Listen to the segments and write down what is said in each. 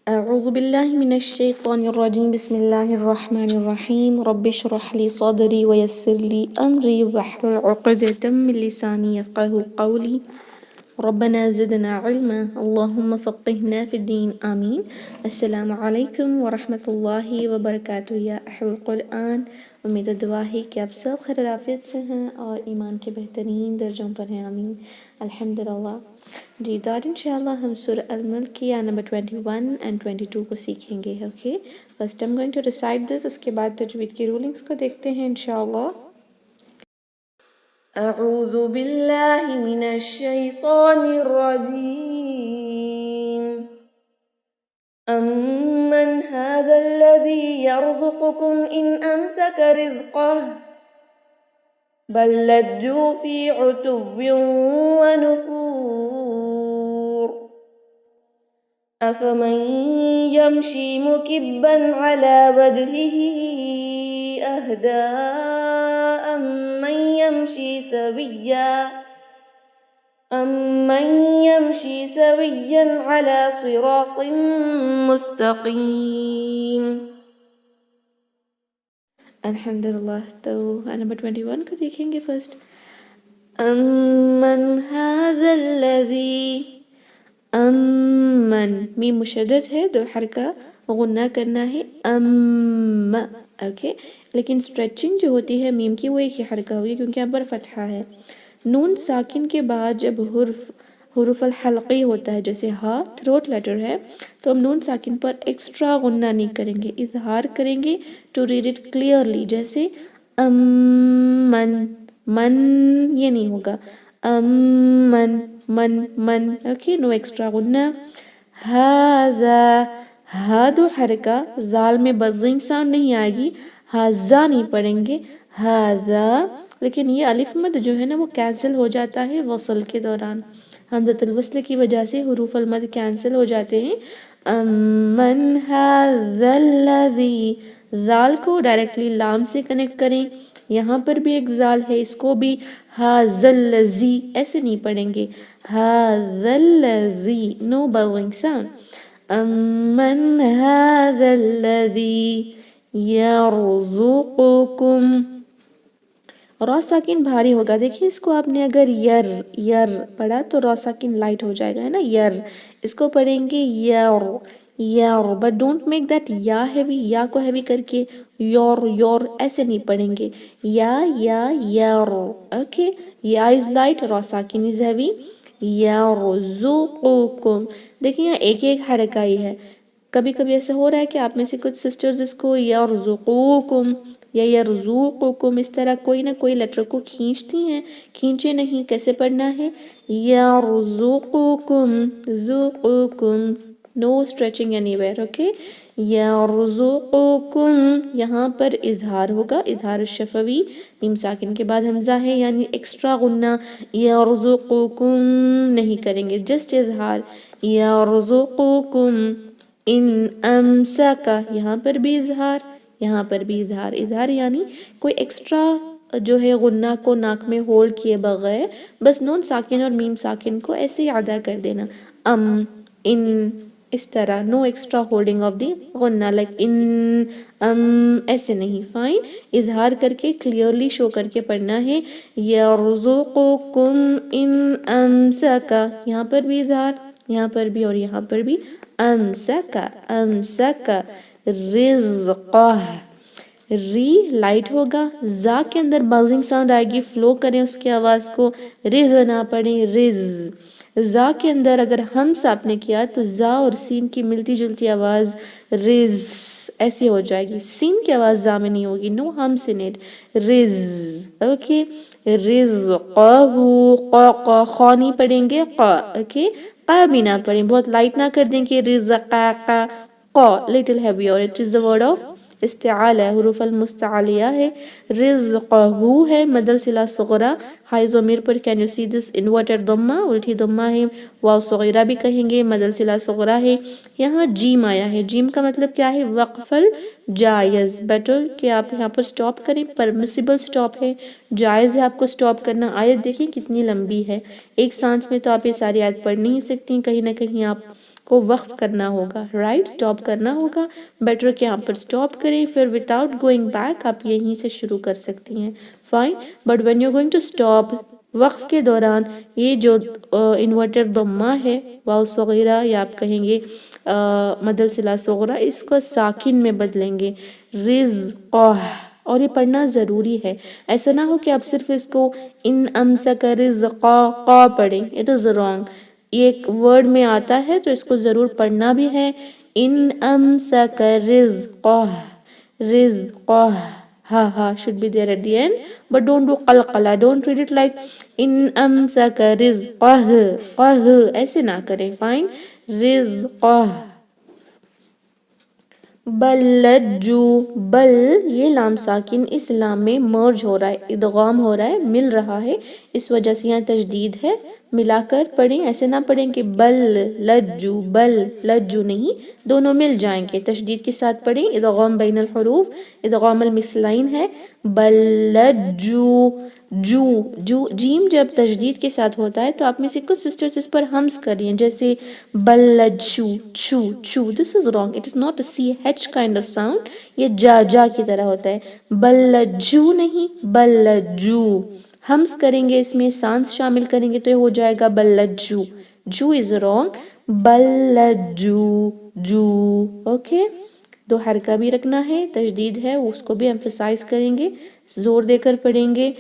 أعوذ بالله من الشيطان الرجيم بسم الله الرحمن الرحيم رب اشرح لي صدري ويسر لي أمري واحلل عقدة من لساني يفقهوا قولي ربنا زدنا علما اللهم فقهنا في الدين آمين. السلام علیکم ورحمۃ اللہ وبرکاتہ یا اہل القرآن. امید و دعا ہے کہ آپ سب خیر عافیت سے ہیں اور ایمان کے بہترین درجوں پر ہیں. آمین الحمدللہ. جی تو آج انشاءاللہ ہم سورہ الملک کی آیت نمبر 21 and 22 کو سیکھیں گے. Okay first I'm going to recite this. اس کے بعد تجوید کی رولنگز کو دیکھتے ہیں انشاءاللہ. اعوذ باللہ من الشیطان الرجیم. امن هذا الذی یرزقکم ان امسک رزقہ بل لجوا فی عتو ونفور افمن یمشی مکبا علی وجہہ اہدی امن یمشی سویا علی صراط مستقیم. الحمدللہ. تو نمبر 21 کو دیکھیں گے فرسٹ. امن هذا الذی، امن میم مشدد ہے، دو حرکہ غنہ کرنا ہے ام. اوکے لیکن اسٹریچنگ جو ہوتی ہے میم کی وہ ایک ہی حرکہ ہوگی کیونکہ یہاں پر فتحہ ہے. نون ساکن کے بعد جب حروف الحلقی ہوتا ہے جیسے ہا تھروٹ لیٹر ہے تو ہم نون ساکن پر ایکسٹرا غنہ نہیں کریں گے، اظہار کریں گے ٹو ریڈ اٹ کلیئرلی. جیسے من من یہ نہیں ہوگا من من من. Okay no extra غنہ. ہاذا ہا دو حرکہ، ذال میں بزنگ ساؤنڈ نہیں آئے گی، ہاذا نہیں پڑھیں گے ہاذا. لیکن یہ الف مد جو ہے نا وہ کینسل ہو جاتا ہے وصل کے دوران، حمزۃ الوصل کی وجہ سے حروف المد کینسل ہو جاتے ہیں. من هذا الذی، ذال کو ڈائریکٹلی لام سے کنیکٹ کریں. یہاں پر بھی ایک ذال ہے، اس کو بھی هذا الذی ایسے نہیں پڑھیں گے هذا الذی، نو باؤنگ ساؤنڈ. من هذا الذی یرزقکم، را ساکن بھاری ہوگا. دیکھیں اس کو آپ نے اگر یر پڑھا تو را ساکن لائٹ ہو جائے گا ہے نا یر. اس کو پڑھیں گے یر بٹ ڈونٹ میک دیٹ یا ہیوی، یا کو ہیوی کر کے یور ایسے نہیں پڑھیں گے یر. اوکے یا از لائٹ، را ساکن از ہیوی. یرزقکم، دیکھیں یہاں ایک حرکہ ہی ہے. کبھی کبھی ایسا ہو رہا ہے کہ آپ میں سے کچھ سسٹرز اس کو یرزقوکم یا یرزوقکم اس طرح کوئی نہ کوئی لیٹر کو کھینچتی ہیں. کھینچے نہیں، کیسے پڑھنا ہے یرزقکم زقکم، نو اسٹریچنگ اینی ویئر. اوکے یرزقکم، یہاں پر اظہار ہوگا، اظہار الشفوی، میم ساکن کے بعد حمزہ ہے یعنی ایکسٹرا غنہ. یرزقکم نہیں کریں گے، جسٹ اظہار. یرزقکم ان امسکا، یہاں پر بھی اظہار، یہاں پر بھی اظہار یعنی کوئی ایکسٹرا جو ہے غنہ کو ناک میں ہولڈ کیے بغیر بس نون ساکن اور میم ساکن کو ایسے ہی ادا کر دینا. ان اس طرح، no extra holding of the غنہ لائک ان ایسے نہیں. فائن، اظہار کر کے کلیئرلی شو کر کے پڑھنا ہے. یرزقکم ان امسکا، یہاں پر بھی اظہار، یہاں پر بھی اور یہاں پر بھی. امسکا رزقہ، ری لائٹ ہوگا، زا کے اندر بازنگ ساؤنڈ آئے گی، فلو کریں اس کی آواز کو، رز نہ پڑھیں رز. زا کے اندر اگر ہمس آپ نے کیا تو زا اور سین کی ملتی جلتی آواز رز ایسی ہو جائے گی. سین کی آواز زا میں نہیں ہوگی، نو ہمس ان اٹ، رز. اوکے رزقہ، خا نہیں پڑھیں گے قا. اوکے قا بھی نہ پڑھیں، بہت لائٹ نہ کر دیں کہ رزقہ قا، little heavy اور it is the word of استعالہ، حروف المستعالیہ ہے. رزقہ ہے مد الصلہ صغرا، ہائی ضمیر پر can you see this inverted ضمہ، الٹی ضمہ ہے. واو صغیرہ بھی کہیں گے، مد الصلہ صغرا ہے. یہاں جیم آیا ہے، جیم کا مطلب کیا ہے وقف الجائز. بیٹر کہ آپ یہاں پر سٹاپ کریں، پرمیسیبل سٹاپ ہے، جائز ہے آپ کو سٹاپ کرنا. آیت دیکھیں کتنی لمبی ہے، ایک سانس میں تو آپ یہ ساری آیت پڑھ نہیں سکتی، کہیں نہ کہیں آپ کو وقف کرنا ہوگا، رائٹ، سٹاپ کرنا ہوگا. بیٹر کہ یہاں پر سٹاپ کریں، پھر وداؤٹ گوئنگ بیک آپ یہیں سے شروع کر سکتی ہیں. Fine. But when you going to stop, وقف کے دوران یہ جو انورٹڈ ضمہ ہے واو صغیرہ یا آپ کہیں گے مد الصلہ صغرا، اس کو ساکن میں بدلیں گے، رزقہ. اور یہ پڑھنا ضروری ہے، ایسا نہ ہو کہ آپ صرف اس کو ان امسک رزقا قا پڑھیں. It is wrong. یہ ایک ورڈ میں آتا ہے تو اس کو ضرور پڑھنا بھی ہے. ان امسک رزقہ، رزقہ. ha should be there at the end, but don't do قلقلہ. don't read it like ان امسک رزقہ قہ، ایسے نہ کریں. فائن. رزقہ. بل لجو، بل یہ لام ساکن اس لام میں مرج ہو رہا ہے، ادغام ہو رہا ہے، مل رہا ہے، اس وجہ سے یہاں تشدید ہے. ملا کر پڑھیں، ایسے نہ پڑھیں کہ بل لجو، بل لجو نہیں، دونوں مل جائیں گے. تشدید کے ساتھ پڑھیں، ادغام بین الحروف، ادغام المثلین ہے. بل لجو، جو جو جیم جب تشدید کے ساتھ ہوتا ہے تو آپ میں سے کچھ سسٹرز اس پر ہمس کر رہی ہیں، جیسے بلجو، چھو چھو. This is wrong. It is not a C H kind of sound. یہ جا جا کی طرح ہوتا ہے. بلجو نہیں، بلجو. ہمس کریں گے، اس میں سانس شامل کریں گے تو یہ ہو جائے گا بلجو. جو از رانگ. بلجو، جو. اوکے. دو حرکہ بھی رکھنا ہے، تشدید ہے اس کو بھی ایمفسائز کریں گے، زور دے کر پڑھیں گے.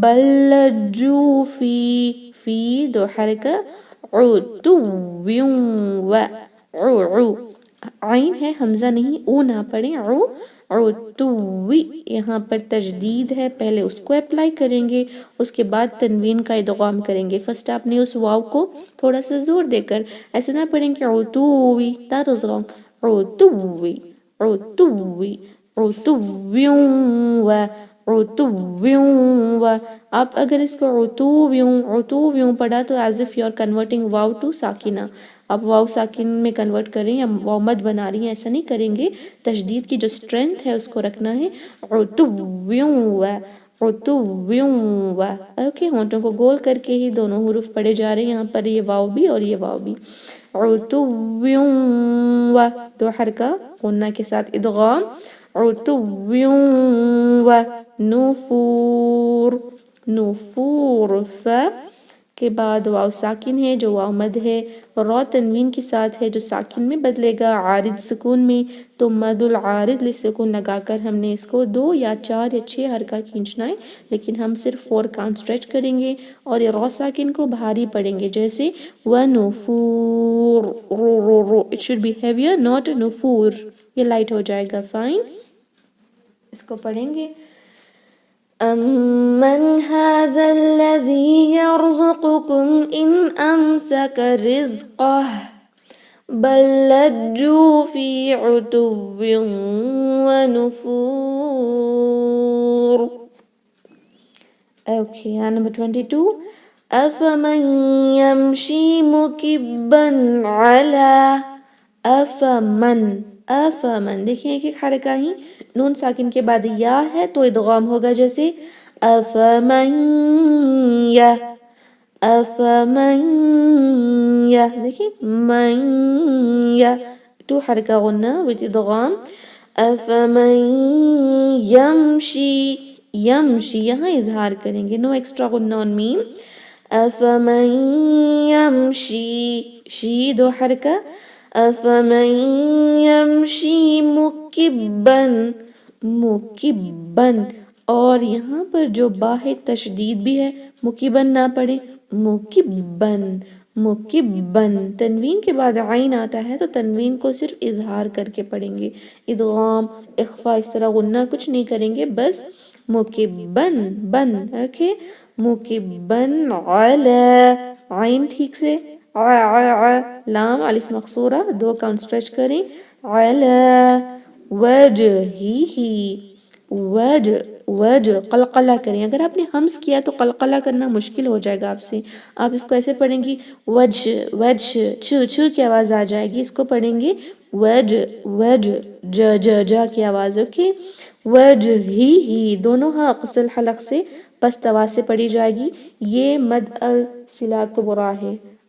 بلجو فی، فی دو حرکہ، عتویوں و، عو. عین ہے، حمزہ نہیں، او نہ پڑھیں، عو. عتوی، یہاں پر تشدید ہے، پہلے اس کو اپلائی کریں گے، اس کے بعد تنوین کا ادغام کریں گے. فرسٹ آپ نے اس واو کو تھوڑا سا زور دے کر، ایسے نہ پڑھیں کہ عتوی. that is wrong. عتوی، عتوی، عتویوں و، عتویوں و. آپ اگر اس کو عتویوں، عتویوں پڑھا تو as if you are converting wow to ساکنہ، آپ واو ساکن میں کنورٹ کر رہی ہیں یا واو مد بنا رہی ہیں، ایسا نہیں کریں گے. تشدید کی جو اسٹرینتھ ہے اس کو رکھنا ہے. عتویوں و، عتویوں و. اوکے، ہونٹوں کو گول کر کے ہی دونوں حروف پڑھے جا رہے ہیں، یہاں پر یہ واو بھی اور یہ واو بھی. عتویوں و، دو حرکہ غنہ کے ساتھ ادغام. عتویوں و. نفور، نفور. ف کے بعد واو ساکن ہے جو واو مد ہے، را تنوین کے ساتھ ہے جو ساکن میں بدلے گا عارض سکون میں، تو مد العارض لسکون لگا کر ہم نے اس کو 2 یا 4 یا 6 حرکہ کھینچنا ہے، لیکن ہم صرف 4 کاؤنٹ اسٹریچ کریں گے اور یہ را ساکن کو بھاری پڑھیں گے، جیسے ونفور، رو رو رو. It should be heavier, not نفور، یہ لائٹ ہو جائے گا. فائن. اس کو پڑھیں گے. أَمَّنْ هَذَا الَّذِي يَرْزُقُكُمْ إِنْ أَمْسَكَ رِزْقَهُ بَلْ لَجُّوا فِي عُتُوٍّ وَنُفُورٍ. Okay, and number 22. أَفَمَنْ يَمْشِي مُكِبًّا عَلَى، أَفَمَنْ، أَفَمَنْ. دیکھیں ایک ایک حرکہ ہی، نون ساکن کے بعد یا ہے تو ادغام ہوگا، جیسے أَفَمَنْ یا، أَفَمَنْ یا. دیکھیں من یا، 2 حرکہ غنہ with ادغام. أَفَمَنْ يَمْشِي، یمشی یہاں اظہار کریں گے، نو ایکسٹرا غنہ آن میم. أَفَمَنْ يَمْشِي، شی 2 حرکہ. أَفَمَنْ يَمْشِي مُكِبًّا، مُكِبًّا. اور یہاں پر جو با ہے تشدید بھی ہے، مُكِبًا نہ پڑھیں، مُكِبًّا، مُكِبًّا. تنوین کے بعد عین آتا ہے تو تنوین کو صرف اظہار کر کے پڑھیں گے، ادغام اخفا اس طرح غنہ کچھ نہیں کریں گے، بس مُكِبًّا، بن. اوکے. مُكِبًّا عَلَى، عین ٹھیک سے، لام الف مقصورہ 2 کاؤنٹ اسٹریچ کریں. عَلَى وَجْهِهِ، وجہ، وجہ قلقلہ کریں. اگر آپ نے ہمس کیا تو قلقلہ کرنا مشکل ہو جائے گا آپ سے، آپ اس کو ایسے پڑھیں گی وجہ، وجہ، چھ چھ کی آواز آ جائے گی، اس کو پڑھیں گے وجہ، وجہ، جا جا جا کی آواز. اوکے. وجہی، دونوں ہاں قصل حلق سے پست آواز سے پڑھی جائے گی. یہ مد الصلہ کبریٰ ہے،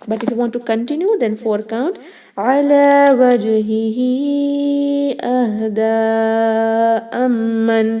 But if you want to continue, then 4 count. على وجهه أهدى أمن.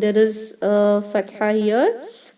there is fatha here,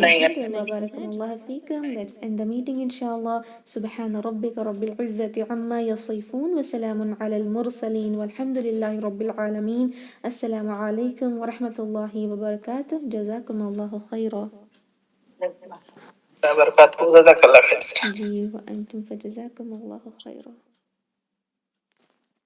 Alhamdulillah, barakallah feekum. Let's end the meeting inshallah. Subhana rabbika rabbil izzati amma yasifun wa salamun ala al-mursaleen walhamdulillahi rabbil alameen. Assalamu alaikum wa rahmatullahi wa barakatuh. Jazakum Allahu khaira. برکات کو جزاک اللہ خیر. جی وانتم فجزاkum Allahu khaira.